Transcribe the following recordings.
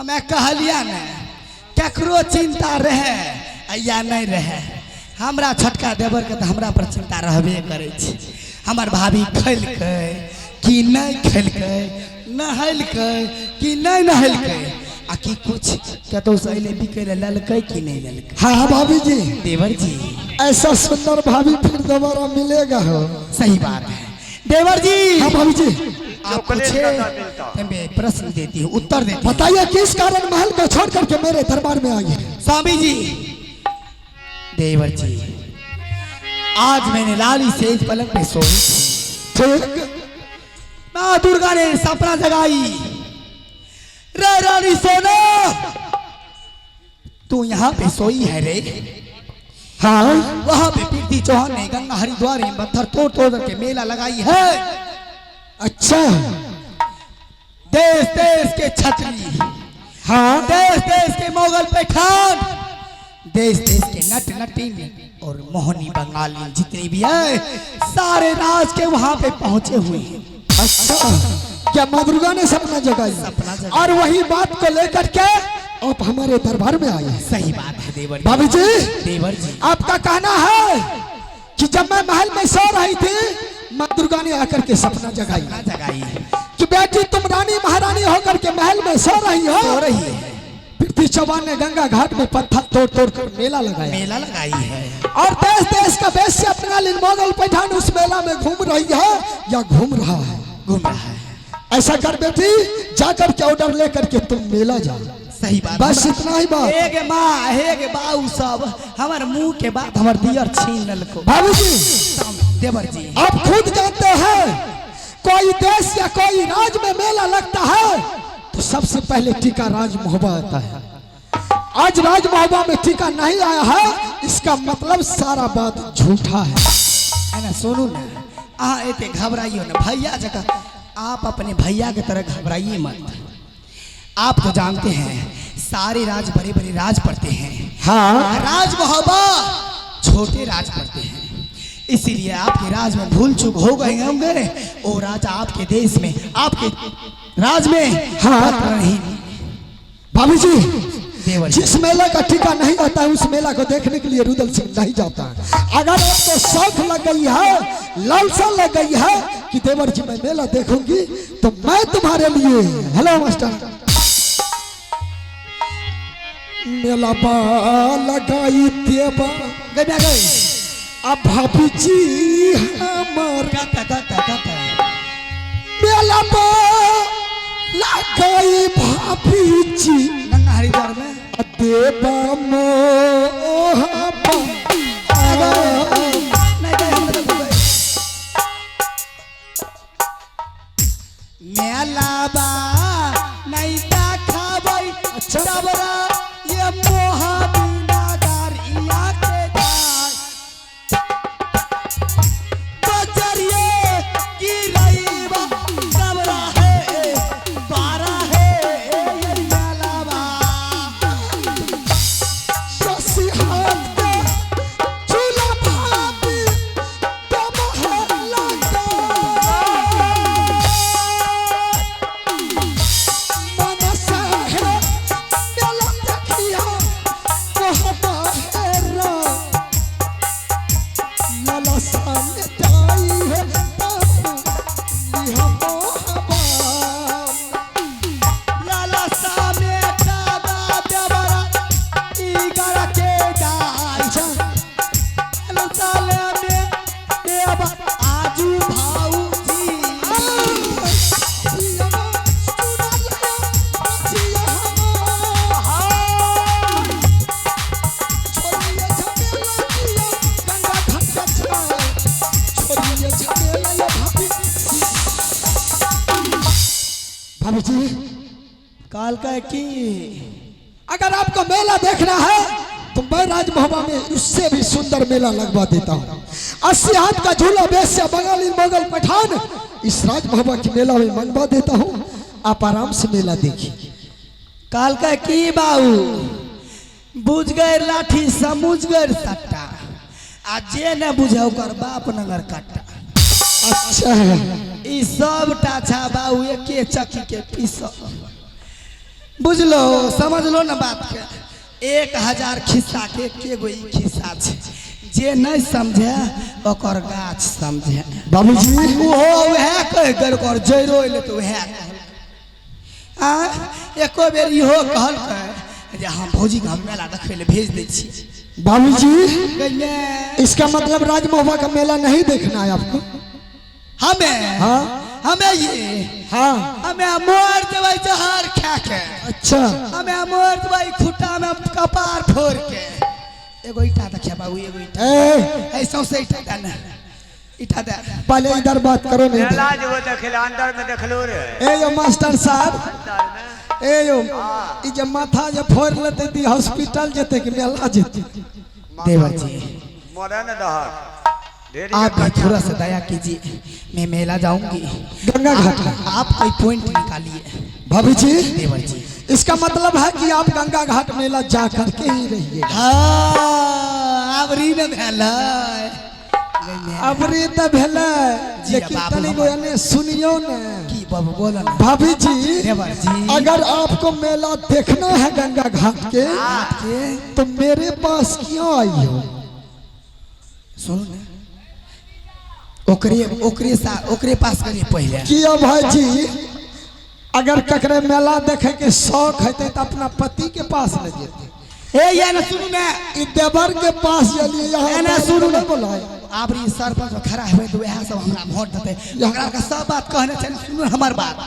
हमें कहलिया न केकरो चिंता रहे या नहीं रहे, हमरा छोटका देवर के तो हमरा पर चिंता रहबे करे छे। हमार भाभी खेलकै कि नहीं खेलकै, नहलकै कि नहीं नहलकै, आ कि कुछ कतो से अइले बिकै ले ललकै कि नहीं ललकै। हाँ भाभी जी, देवर जी ऐसा सुंदर भाभी फिर दोबारा मिलेगा हो। सही बात है देवर जी। हाँ भाभी जी, आप पूछे मैं प्रश्न देती हूँ, उत्तर देती हूँ। बताइए किस कारण महल को छोड़ करके मेरे दरबार में आई है? स्वामी जी, देवर जी, आज मैंने लाली सेज पलंग पे सोई ठीक, माँ दुर्गा ने सपना जगाई, रे रानी सोना तू यहाँ पे सोई है रे। हाँ वहां पे पीरती चौहान ने गंगा हरिद्वार में पत्थर तोड़ तोड़ के मेला लगाई है। अच्छा, देश देश के छतरी, हाँ देश देश के मुगल पठान, देश देश के नट नटीन और मोहनी बंगाली जितने भी है सारे राज के वहां पे पहुंचे हुए हैं। अच्छा, क्या माँ दुर्गा ने सपना जगाई? सपना जगाई। और वही बात को लेकर के आप हमारे दरबार में आए हैं। सही बात है देवर जी। भाभी जी, देवर जी आपका कहना है कि जब मैं महल में सो रही थी माँ दुर्गा ने आकर के सपना जगाई सपना जगाई कि बेटी तुम रानी महारानी होकर के महल में सो रही हो। हो रही है, पृथ्वी चौहान ने गंगा घाट में पत्थर तोड़ तोड़ कर मेला लगाया मेला लगाई है और देश देश का वेश्या बंगाली मोगल पठान उस मेला में घूम रही है या घूम रहा है। घूम रहा है। ऐसा कर बेटी, जाकर के ऑर्डर लेकर के तुम मेला जाओ। सही बात, बस इतना ही बात। हे गे माँ हे गे बाऊ सब हमार मुंह के बात हमार दियर छीन ललको। भाभी जी, देवर जी आप खुद जानते हैं कोई देश या कोई राज्य में मेला लगता है तो सबसे पहले टीका राज महोबा आता है। आज राज महोबा में टीका नहीं आया है, इसका मतलब सारा बात झूठा है ना। सुनू ना, आ एते घबराइयो ना भैया जगह, आप अपने भैया की तरह घबराइए मत। आप तो जानते हैं सारे राज बड़े बड़े राज पड़ते हैं, हाँ राज महोबा छोटे राज पड़ते हैं, इसीलिए आपके राज में भूल चूक हो गए होंगे। और राजा आपके देश में आपके राज में हाँ नहीं। भाभी जी, देवर जी जिस मेला का टीका नहीं आता है उस मेला को देखने के लिए रुदल सिंह नहीं जाता है। अगर आपको शौक लग गई है, लालसा लग गई है कि देवर जी मैं मेला देखूंगी तो मैं तुम्हारे लिए, हेलो मास्टर, मेला बा लगाई देवा गया गई। अब भाभी जी हमार मेला बा लगाई भाभी जी गंगा हरिद्वार में देवा मोहब्बत मेला बा नहीं खाबै सबरा ये मोहबिना गारिया के जाय बजरिए की रईबा सबरा है बारा है ये मेला बा शशि हाथ के चूल्हा भाभी तो महला का मनसा है मेला देखिया मोहब्बा है रा लाला सामने जाई है बाबू लिहा मोहब्बा लाला सामे दादा देवरा ई गरा के जाय लाला साले में देवा आजू भाऊजी भाभी जी, काल का की अगर आपको मेला देखना है तो मैं राज महोबा में उससे भी सुंदर मेला लगवा देता हूँ। 80 हाथ का झूला वेश्या बंगाली मोगल पठान इस राज महोबा की मेला में मनवा देता हूँ। आप आराम से मेला देखिए। काल का की बाऊ बुझ गए लाठी समझ गए सट्टा आ जे न बुझे ओकर बाप नगर काटा। अच्छा, ई सब टाछा बाऊ एके चक्की के पीस बुझलो समझ लो ना बात के 1000 खिस्सा के गो ई खिस्सा छे जे नहीं समझे ओकर गाछ समझे बाबूजी ओहो वह कह कर कर जइरो ले तो वह आ एको बेर इहो कहल जे हम भौजी के हम मेला देखे ले भेज दे छी बाबूजी गइले इसका मतलब राज महुआ का मेला नहीं देखना है आपको? हमें हाँ हमें ये हाँ हमें मोर देबै जहर खा के अच्छा हमें मोर देबै खुट्टा में कपार फोड़ के एगो ईटा देखिया बाबू एगो ईटा ऐसा से ईटा देना ईटा दे पहले इधर बात करो नहीं मेला जो देखला अंदर में देखलो रे ए यो मास्टर साहब ए यो ई जे माथा जे फोड़ लेते दी हॉस्पिटल जेते कि मेला जेते देवर जी मरन दहर आप भी थोड़ा सा दया कीजिए मैं मेला जाऊंगी गंगा घाट आप कोई पॉइंट निकालिए भाभी जी देवर जी इसका मतलब है कि आप गंगा घाट मेला जा करके ही रहिए हाँ अबरी न भेलै अबरी त भेलै लेकिन बाबू तनी गो एने सुनियो ने की बाबू बोलो ना भाभी जी देवर जी अगर आपको मेला देखना है गंगा घाट के तो मेरे पास क्यों आई हो? सुनो ना ओकरे पास करिए पहले किया भाई जी अगर ककरे मेला देखे के शौक है तो अपना पति के पास ले जेते ए या ना सुनू ना ई देवर के पास चलिए यहाँ ना सुनू ना बोलाए आप ई सरपंच खड़ा है तो वह सब हमरा वोट देते ओकरा का सब बात कहने चाहिए सुनू हमार बात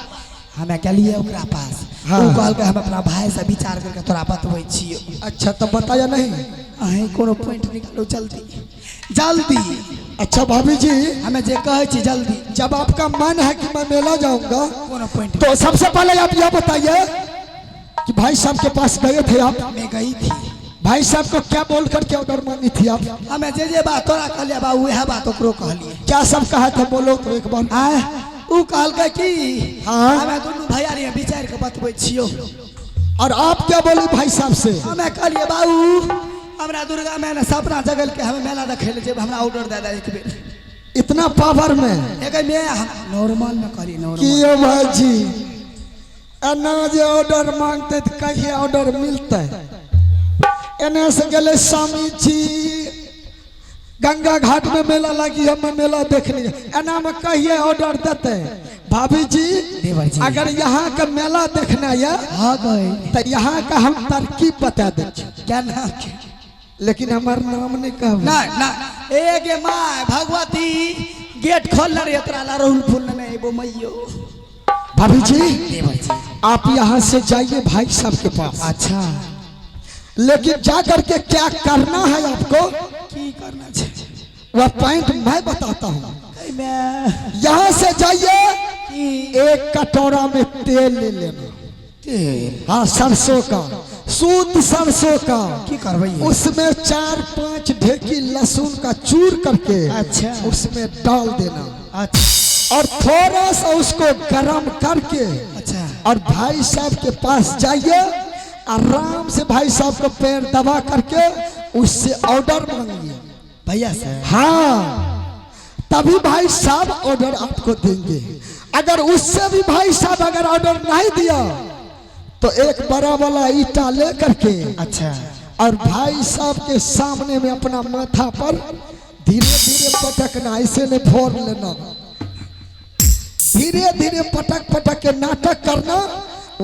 हमें गेलिए ओकरा पास हाँ। वो कहल के हम अपना भाई से विचार करके तोरा बतबै छियो अच्छा तो बताया नहीं अहे कोनो पॉइंट निकालो जल्दी जल्दी अच्छा भाभी जी हमें जे कहे छी जल्दी जब आपका मन है कि मैं मेला जाऊंगा कोनो पॉइंट तो सबसे पहले आप यह बताइए कि भाई साहब के पास गए थे आप? मैं गई थी भाई साहब को क्या बोल करके ऑर्डर मांगी थी आप? हमें जे बात तोरा कहलिए बा वह बात ओकरो कहलिए क्या सब कहा था बोलो तो एक बार। आ ऊ कहल के की हाँ। हमें दोनों भैया रे विचार के बतबै छियो और आप क्या बोले भाई साहब से? हमें कहलिए बाबू हमरा दुर्गा में ना सपना जगल के हमें मेला देखे ले जब हमरा ऑर्डर दे दे एक बेर इतना पावर में एक में नॉर्मल में करी नॉर्मल कियो भाई जी एना जे ऑर्डर मांगते तो कहिए ऑर्डर मिलते एने से गले स्वामी जी गंगा घाट में मेला लगी हम मेला देखने एना में कहिए ऑर्डर देते भाभी जी देवर जी अगर यहाँ का मेला देखना है हाँ गए तो यहाँ का हम तरकीब बता दे क्या नाम के लेकिन हमार नाम नहीं कहब ना ना एक माँ भगवती गेट खोल रही तोरा ला रहूल फूल में वो मैयो भाभी जी देवर जी आप यहाँ से जाइए भाई साहब के पास अच्छा लेकिन जा करके क्या करना है आपको की करना चाहिए वह पॉइंट मैं बताता हूँ मैं यहाँ से जाइए की एक कटोरा में तेल ले लेना तेल हाँ सरसों का शुद्ध सरसों का की करवाई उसमें 4-5 ढेकी लहसुन का चूर करके अच्छा उसमें डाल देना अच्छा और थोड़ा सा उसको गरम करके अच्छा और भाई साहब के पास जाइए आराम से भाई साहब को पैर दबा करके उससे ऑर्डर मांगिए भैया से हाँ तभी भाई साहब ऑर्डर आपको देंगे अगर उससे भी भाई साहब अगर ऑर्डर नहीं दिया तो एक बड़ा वाला ईटा ले करके अच्छा और भाई साहब के सामने में अपना माथा पर धीरे धीरे पटकना ऐसे ने फोड़ लेना धीरे धीरे पटक पटक के नाटक करना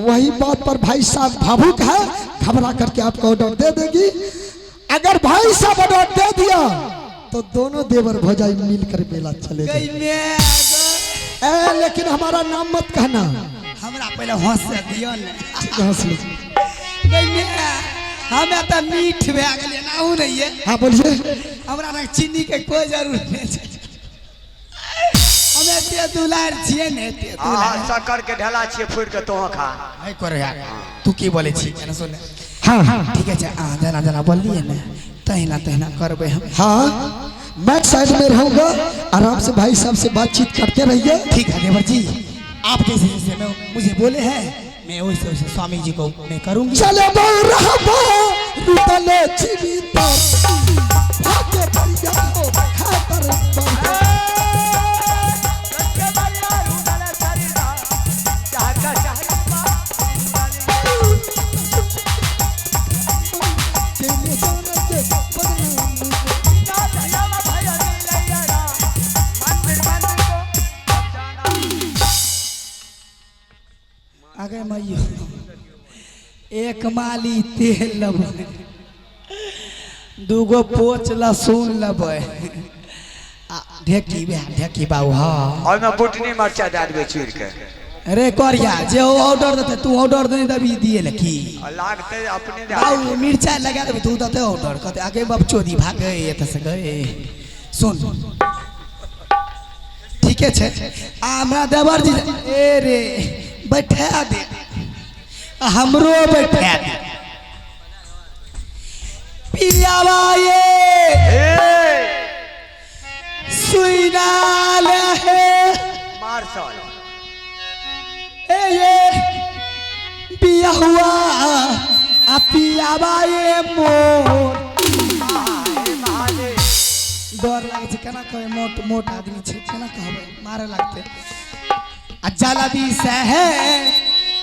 वही बात पर भाई साहब भावुक है घबरा करके आपको ऑर्डर दे देगी अगर भाई साहब ऑर्डर दे दिया तो दोनों देवर भौजाई मिलकर मेला चले गई गए मैं लेकिन हमारा नाम मत कहना हमरा पहले हंस से दियो ने हंस लो। गई मैं हमें तो मीठ भए गेलिए ना उ नहीं है हाँ बोलिए हमरा ना चीनी के कोई जरूरत नहीं है हमें ते दुलार छिए ने ते हां दुलार शक्कर के ढेला छिए फुट के तो खा है करे यार तू की बोले छी ना सुन हाँ हाँ ठीक है जना जना बोलिए ना तहिना तहिना करबे हम हाँ मैं साइड में रहूंगा आराम से भाई साहब से बातचीत करते रहिए ठीक है देवर जी आप जैसे जैसे मैं मुझे बोले हैं मैं वैसे वैसे स्वामी जी को मैं करूंगी चले रहबो रुतले जीवित आके बढ़िया हो खातर एक माली तेल लेबै, दूगो पोच लहसुन लेबै, ढेकी बाबू। हाँ और मैं बुटनी मरचा दे देबै चूर के। अरे करिया जे ऑर्डर देते तू ऑर्डर नहीं देबी दिए लकी लागते अपने दे बाबू मिर्चा लगा देबे तू देते ऑर्डर कहते आगे बाप चोदी भागे एत से गए। सुन ठीके छे हमरा देवर जी ए रे बैठा दे हमरो बैठा दे पियावा ये सुइनाल है मार्शल ए ये पिया हुआ आ पियावा ये मोर डर लागे छे केना कहे मोट मोट आदमी छे केना कहबे मारे लागते आ जल्दी से है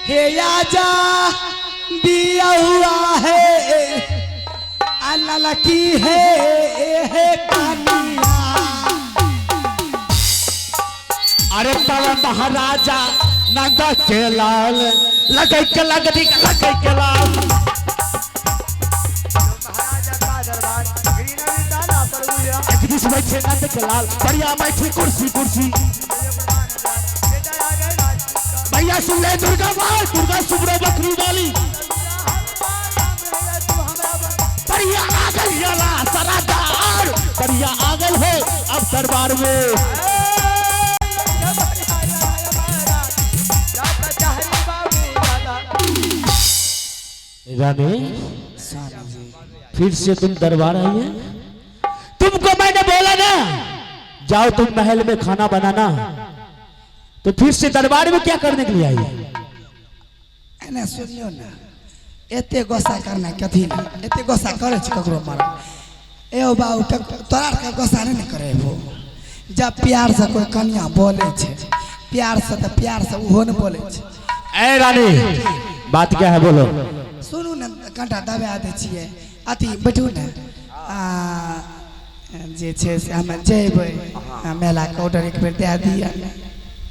हे आजा बिया हुआ है अल्लाह लकी है कानिया। अरे बाबा महाराजा नंदा के लाल लगे के लगदी लगे के लाल महाराजा का दरबार ग्रीनरी दाना पर हुआ अगदीश बैठे नंद के लाल बढ़िया बैठे कुर्सी कुर्सी भैया सुन ले दुर्गा माँ दुर्गा सुब्रो बकरी वाली बढ़िया आ गई याला सरादार बढ़िया आ गई हो अब दरबार में रानी फिर से तुम दरबार आई है। तुमको मैंने बोला ना जाओ तुम महल में खाना बनाना तो फिर से दरबार में क्या करने के लिए आई है? एने सुनियो ना एते गोसा करना कथी ना एते गोसा करे छ ककरो मार ए ओ बाऊ तोरा के गोसा नहीं करे वो जब प्यार से कोई कन्या बोले छे प्यार से तो प्यार से उहो न बोले छे। ए रानी बात क्या है बोलो। सुनू न कंटा दबा दे छिए अति बैठू न जे छे से हम जेबै मेला के ऑर्डर एक बेर दे दिया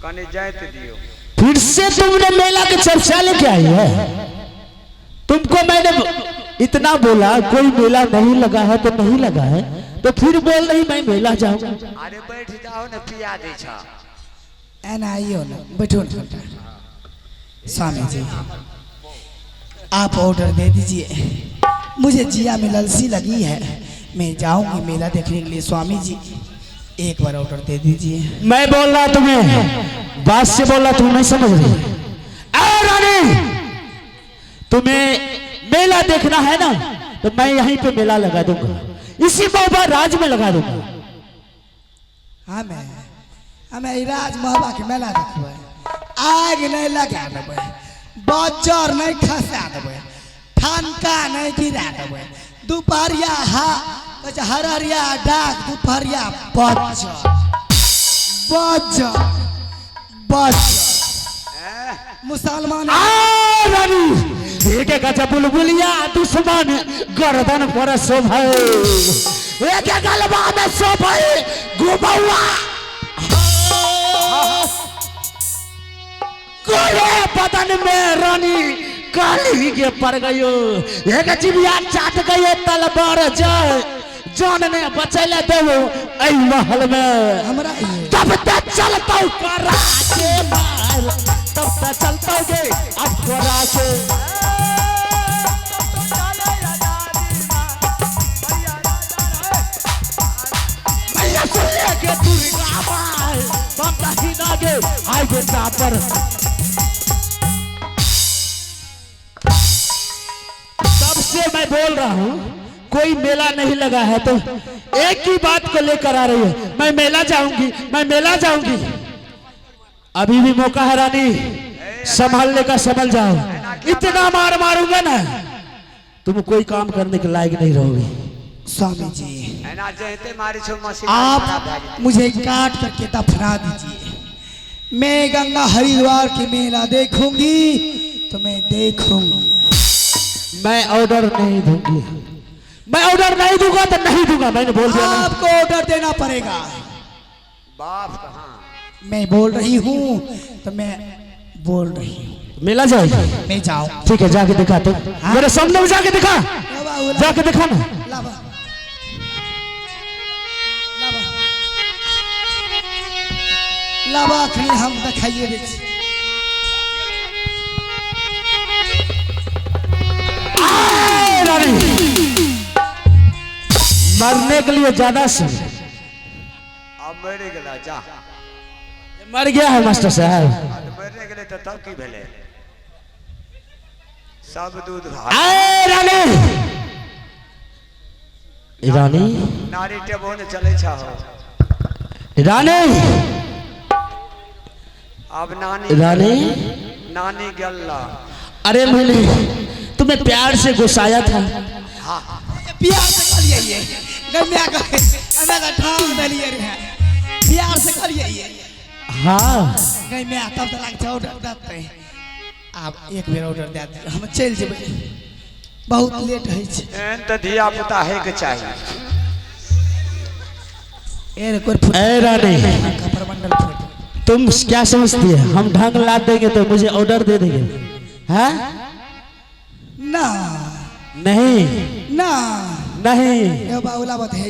कने जाइत दियो। फिर से तुमने मेला की चर्चा लेके आई है। तुमको मैंने इतना बोला कोई मेला नहीं लगा है तो नहीं लगा है तो फिर बोल रही मैं मेला जाऊंगा। अरे बैठ जाओ न पिया दे छा एना आइयो न बैठो न कंटा। स्वामी जी आप ऑर्डर दे दीजिए मुझे जिया में ललसी लगी है मैं जाऊंगी मेला देखने के लिए। स्वामी जी एक बार ऑर्डर दे दीजिए। मैं बोल रहा तुम्हें बात से बोल रहा तुम नहीं समझ रही। ए रानी तुम्हें मेला देखना है ना तो मैं यहीं पे मेला लगा दूंगा इसी बाबा राज में लगा दूंगा। हमें राज महबा के मेला देखबै आग नहीं लगा देबै बजर नहीं खसा देबै ठनका नहीं गिरा देबै दोपहरिया हररिया डाक दोपहरिया बजर बजर बजर मुसलमान रानी एक गज बुलबुलिया दुश्मन गर्दन पर शोभे एक गलबा में शोभे गुबौआ गोरे बदन में रानी काली के पड़ गयो एक जिबिया चाट गए तलवार जान ने बचैले देवो ऐ महल में हमरा तब तक चलता करा के मार तब तक चलता गे अब करा के भैया सुनिए के दुर्गा मार तब तक ही ना गे आए गे पर से मैं बोल रहा हूँ कोई मेला नहीं लगा है तो एक ही बात को लेकर आ रही है मैं मेला जाऊंगी। अभी भी मौका है रानी संभालने का संभल जाओ इतना मार मारूंगा ना तुम कोई काम करने के लायक नहीं रहोगे। स्वामी जी एना जहते मारी छो मशीन आप मुझे काट करके दफना दीजिए मैं गंगा हरिद्वार की मेला देखूंगी तो मैं देखूंगी। मैं ऑर्डर नहीं दूंगी मैं ऑर्डर नहीं दूंगा तो नहीं दूंगा मैंने बोल दिया। आपको ऑर्डर देना पड़ेगा। बाप कहाँ मैं बोल रही हूँ तो मैं बोल रही हूँ मेला जाएगी? मैं जाऊं। ठीक है, जाके दिखा तो। मेरे सामने में जाके दिखा, लावा, जाके दिखा ना। लावा लावा लावा अखनी हम दिखाइए दे छी। आए रानी, मरने के लिए ज्यादा से अब मरे गेला जा। मर गया है मास्टर साहब। मरने गेले तो तब की भेले? सब दूध आए रानी, रानी नारी टेबो ने चले छा हो। रानी, अब नानी रानी, नानी गल्ला। अरे मैंने तुम्हें प्यार से गुस्साया था। प्यार से करिए ये गम्या का अना का ठाम दलिए रे प्यार से करिए ये। हाँ गम्या तब तक ऑर्डर देते आप एक बेर ऑर्डर दे दे हम चल जेबै बहुत लेट है छै। एन त धिया पुता है के चाहिए। ए रे कोई ए रानी, कपर मंडल फुट। तुम क्या समझती है हम ढंग ला देंगे तो मुझे ऑर्डर दे देंगे? हाँ ना नहीं ना नहीं। ए बाउला बात है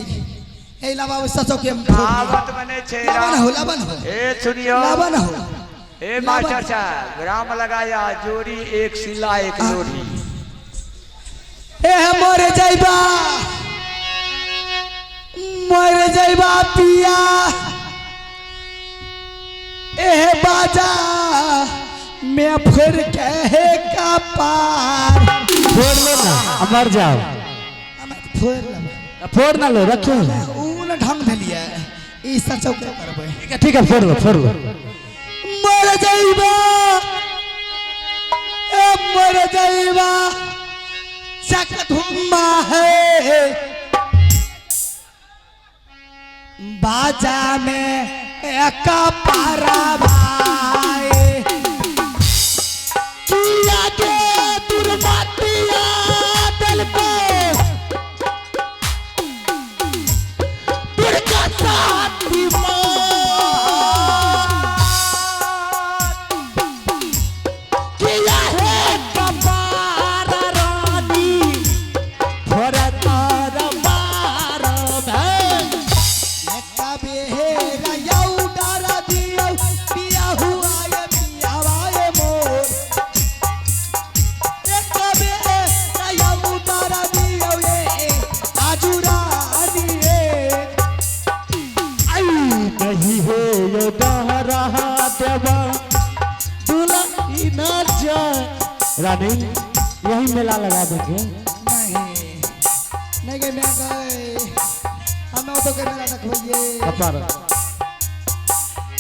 ए लावा सचो के कहावत बने छे लावन हो ए सुनियो लावन हो ए मास्टर साहब राम लगाया जोड़ी एक सिला एक लोढ़ी। ए मर जाइबा पिया ए बाजा मैं फिर कहे का पार फोड़ लो ना, मर जाओ। फोड़ लो फोड़ ना लो, रखो। ऊन ढंग धलिया ई सचो के करबै। ठीक है, फोड़ लो फोड़ लो। मर जाइबा ए मर जाइबा सकत हुम्मा है बाजा में एक पारा भाई किया के दुर्मतिया दिल को दुर्गा साथी किया है कपार रानी भरतार मार भैन कबे हेरा यौ डर दियो पिया हुआ ये पियावाए मोर कबे हेरा यौ डर दियो ये आजुरा दिए आई नहीं है ये डहरा देवा दुल्हन न जाए। रानी यही मेला लगा देंगे। नहीं गए मैं गए हमें तो के मेला देखिए कपार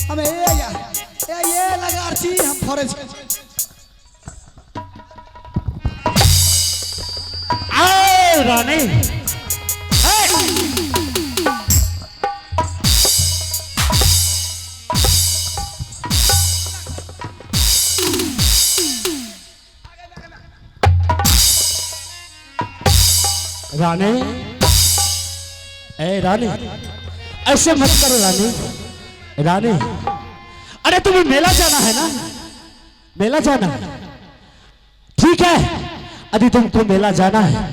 हमें ये लगा छी हम फॉरेस्ट आए रानी। रानी, ए रानी, ऐसे मत करो रानी। रानी, अरे तुम्हें मेला जाना है ना? मेला जाना है, ठीक है। यदि तुमको मेला जाना है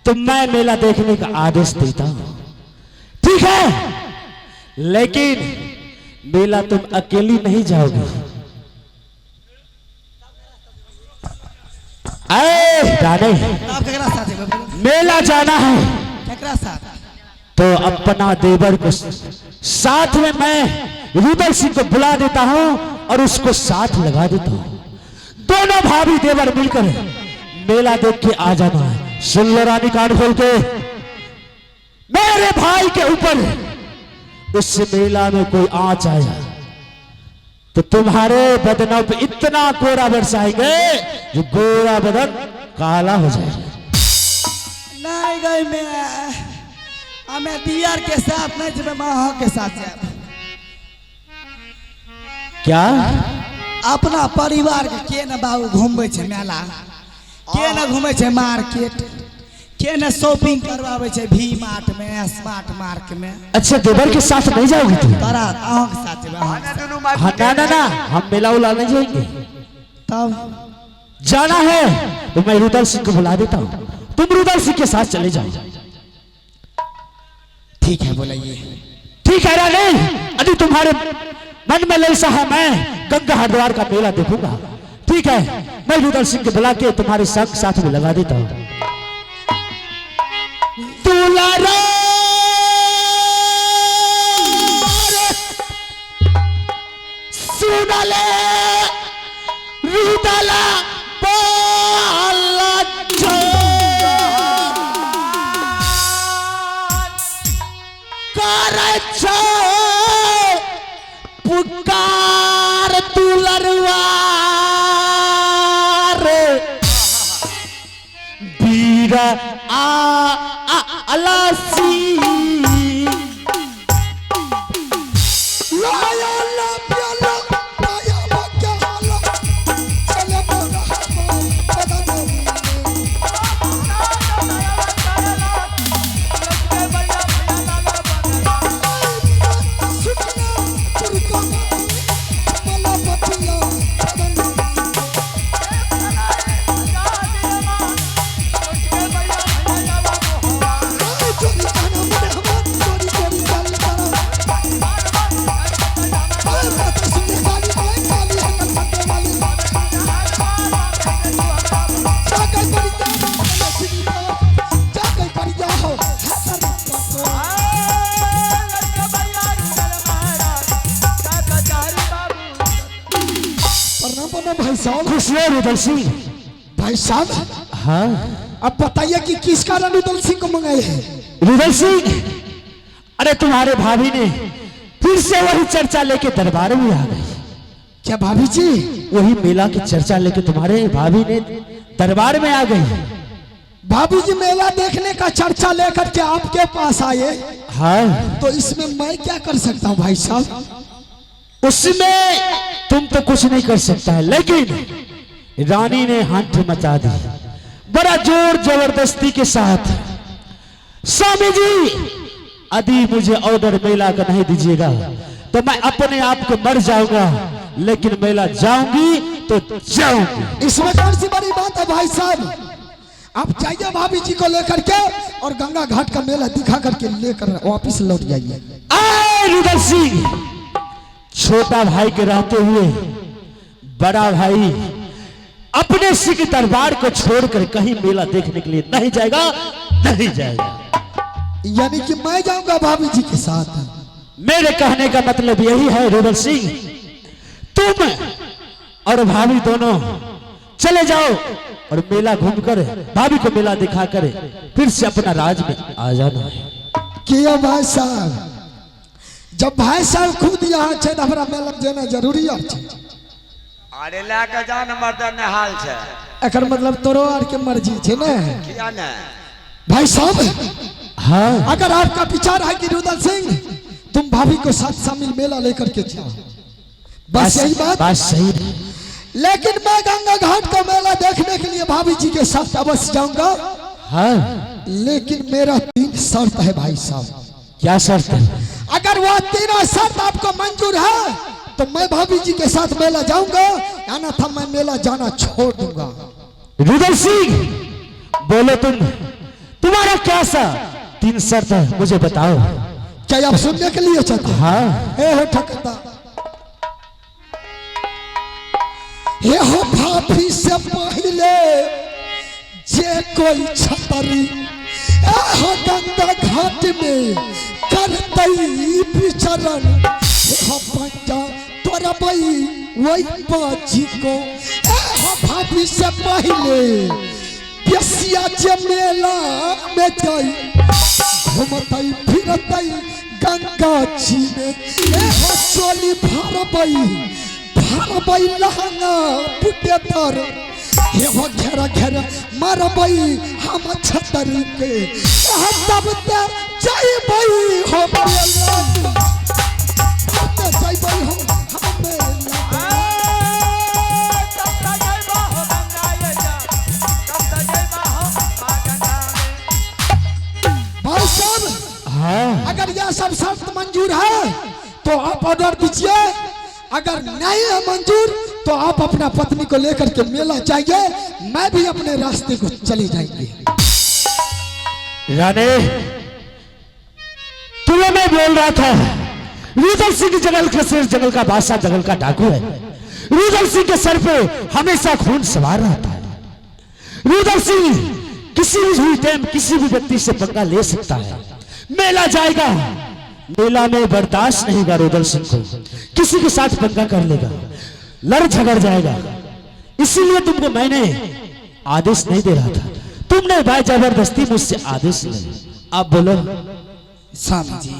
तो मैं मेला देखने का आदेश देता हूं, ठीक है। लेकिन मेला तुम अकेली नहीं जाओगी। रानी, आप केकरा साथ है मेला जाना है केकरा साथ तो अपना देवर को साथ में मैं रुदल सिंह को बुला देता हूं और उसको साथ लगा देता हूं। दोनों भाभी देवर मिलकर मेला देख के आ जाना है। सुन लो रानी, कान खोल के, मेरे भाई के ऊपर उस मेला में कोई आंच आया तो तुम्हारे बदनों पे इतना कोरा बरसाएंगे जो गोरा बदन काला हो जाएगा। नहीं गई मैं हमें दियार के साथ नहीं जब माँ के साथ जाए क्या अपना परिवार के न बाबू घूमबे छे मेला के न घूमे छे मार्केट के न शॉपिंग करवावे छे भी मार्ट में स्मार्ट मार्ट में। अच्छा, देवर के साथ नहीं जाओगी तुम? तोरा अहों के साथ जेबे आना दोनों माई हाँ, ना ना ना, हम मेला उला नहीं जाएंगे। तब जाना है तो मैं रुदल सिंह को बुला देता हूँ, तुम रुदल सिंह के साथ चले जाओ। ठीक है, बुलाइए। ठीक है रानी, यदि तुम्हारे मन में ललसा है मैं गंगा हरिद्वार का मेला देखूंगा। ठीक है, मैं रुदल सिंह को बुला के तुम्हारे संग साथ में लगा देता हूँ। दुलारा सुनले रुदला बोला करे छो पुकार दुलरवा रे बीरा अलसी रुदल सिंह भाई साहब। हाँ, अब बताइए कि किस कारण रुदल सिंह को मंगाए हैं? रुदल सिंह, अरे तुम्हारे भाभी ने फिर से वही चर्चा लेके दरबार में आ गई। क्या भाभी जी? वही मेला की चर्चा लेके तुम्हारे भाभी ने दरबार में आ गई। भाभी जी मेला देखने का चर्चा लेकर के आपके पास आए। हाँ, तो इसमें मैं क्या कर सकता हूँ भाई साहब? उसमें तुम तो कुछ नहीं कर सकता है, लेकिन रानी ने हंठ मचा दी बड़ा जोर जबरदस्ती के साथ। स्वामी जी, यदि मुझे ऑर्डर मेला का नहीं दीजिएगा तो मैं अपने आप को मर जाऊंगा, लेकिन मेला जाऊंगी तो जाऊंगी। इसमें कौन सी बड़ी बात है भाई साहब? आप जाइए भाभी जी को लेकर के और गंगा घाट का मेला दिखा करके लेकर वापिस लौट जाइए। रुदल सिंह, छोटा भाई के रहते हुए बड़ा भाई अपने सिख दरबार को छोड़कर कहीं मेला देखने के लिए नहीं जाएगा, नहीं जाएगा। यानी कि मैं जाऊंगा भाभी जी के साथ? मेरे कहने का मतलब यही है रुदल सिंह, तुम और भाभी दोनों चले जाओ और मेला घूमकर भाभी को मेला दिखा कर फिर से अपना राज में आ जाना। क्यों भाई साहब? जब भाई साहब खुद यहाँ छे तो हमरा मेला जाना जरूरी है। अरे लेके जान मर्दन हाल छे। एकर मतलब तोरो आर के मर्जी छे ना? किया ना भाई साहब? हाँ, अगर आपका विचार है कि रुदल सिंह तुम भाभी को साथ शामिल मेला लेकर के जाओ, बस यही बात सही। लेकिन मैं गंगा घाट का मेला देखने के लिए भाभी जी के साथ अवश्य जाऊंगा। हाँ, लेकिन मेरा 3 शर्त है भाई साहब। क्या शर्त है? अगर वह 3 शर्त आपको मंजूर है तो मैं भाभी जी के साथ मेला जाऊंगा, अन्यथा मैं मेला जाना छोड़ दूंगा। रुदल सिंह, बोलो तुम्हारा क्या सा 3 शर्त है, मुझे बताओ। क्या आप सुनने के लिए चाहते हैं? हाँ, हो ठकता हे हो भाभी से पहले जे कोई छतरी हो गंगा घाट में करतई विचरण, हो पंजा तोरा बई वही बाजी को हो भाभी से पहले बेसिया जे मेला में जाई घूमतई फिरतई गंगा जी में हो चोली भारबई लहंगा पुटे तर हो घेरा घेरा मारबई हम छतरी के तब ते जाइबई हो मेला ते जाइबई हो हम मेला भाई साहब। हाँ, अगर यह सब शर्त मंजूर है तो आप ऑर्डर दीजिए, अगर नहीं है मंजूर तो आप अपना पत्नी को लेकर के मेला जाइए, मैं भी अपने रास्ते को चले जाएंगे। रानी, तुम्हें मैं बोल रहा था, रुदल सिंह जंगल का शेर, जंगल का बादशाह, जंगल का डाकू है। रुदल सिंह के सर पे हमेशा खून सवार रहता है। रुदल सिंह किसी भी टाइम किसी भी व्यक्ति से पंगा ले सकता है। मेला जाएगा, मेला में बर्दाश्त नहीं होगा रुदल सिंह को, किसी के साथ पंगा कर लेगा, लड़ झगड़ जाएगा। इसीलिए तुमको मैंने आदेश नहीं दे रहा था, तुमने भाई जबरदस्ती मुझसे आदेश ले। आप बोलो। स्वामी जी,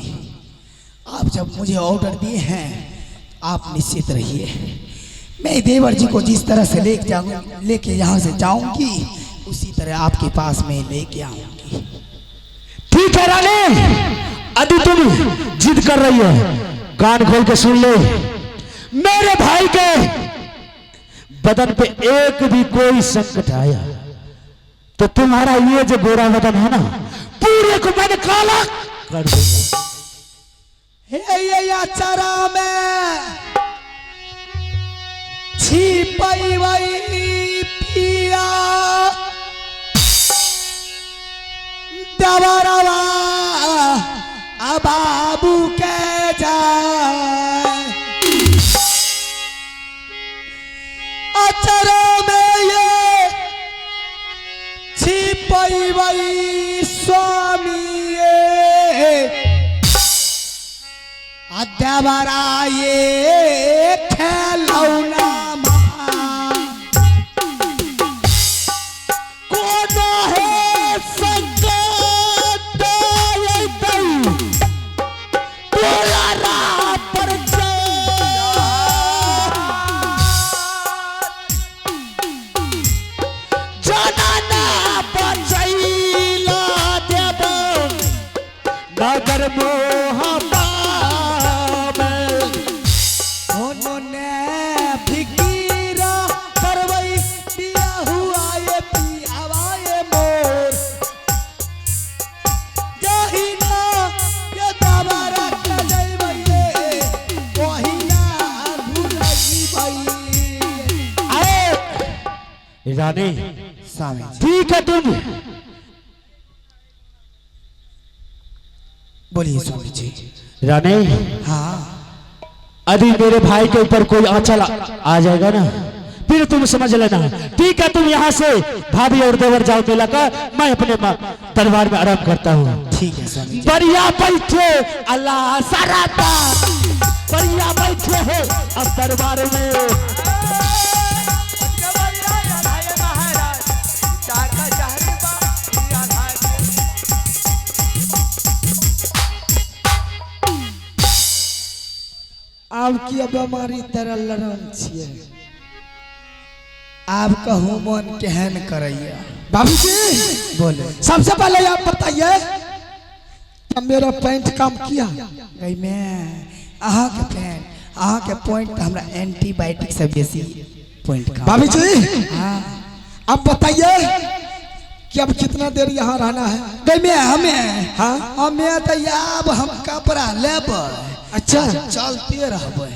आप जब मुझे ऑर्डर दिए हैं, आप निश्चित रहिए, मैं देवर जी को जिस तरह से लेके यहाँ से जाऊंगी, उसी तरह आपके पास में लेके आऊंगी। ठीक है रानी, यदि तुम जिद कर रही हो, कान खोल के सुन ले। मेरे भाई के बदन पे एक भी कोई संकट आया तो तुम्हारा ये जो गोरा बदन है ना, पूरे को मैंने काला कर दूंगा। हे चरा में छिपई वही पिया दवरवा बाबू के जाए, अचरा में ये छिपई वही स्वामी अद्यावरा ये खेलौना रानी, स्वामी जी ठीक है तुम बोलिए स्वामी जी। रानी, हाँ, यदि मेरे भाई के ऊपर कोई आंचल आ जाएगा ना, फिर तुम समझ लेना। ठीक है, तुम यहाँ से भाभी और देवर जाओ मेला का, मैं अपने दरबार में आराम करता हूँ। ठीक है स्वामी जी। बढ़िया बैठे अल्लाह सराता, बढ़िया बैठे हो अब दरबार में। आपकी बीमारी तरह लड़न छिए, आपका मन केहन करैया? बाबू जी बोले। सबसे पहले आप बताइए, क्या मेरा पैंट काम किया? गई में अहाँ के पॉइंट हमरा एंटीबायोटिक से बेसी पॉइंट का। बाबू जी हाँ, अब बताइए कि अब कितना देर यहाँ रहना है? गई में हमें हाँ हमें तो अब हम कपड़ा लेब, अच्छा चलते रहबै।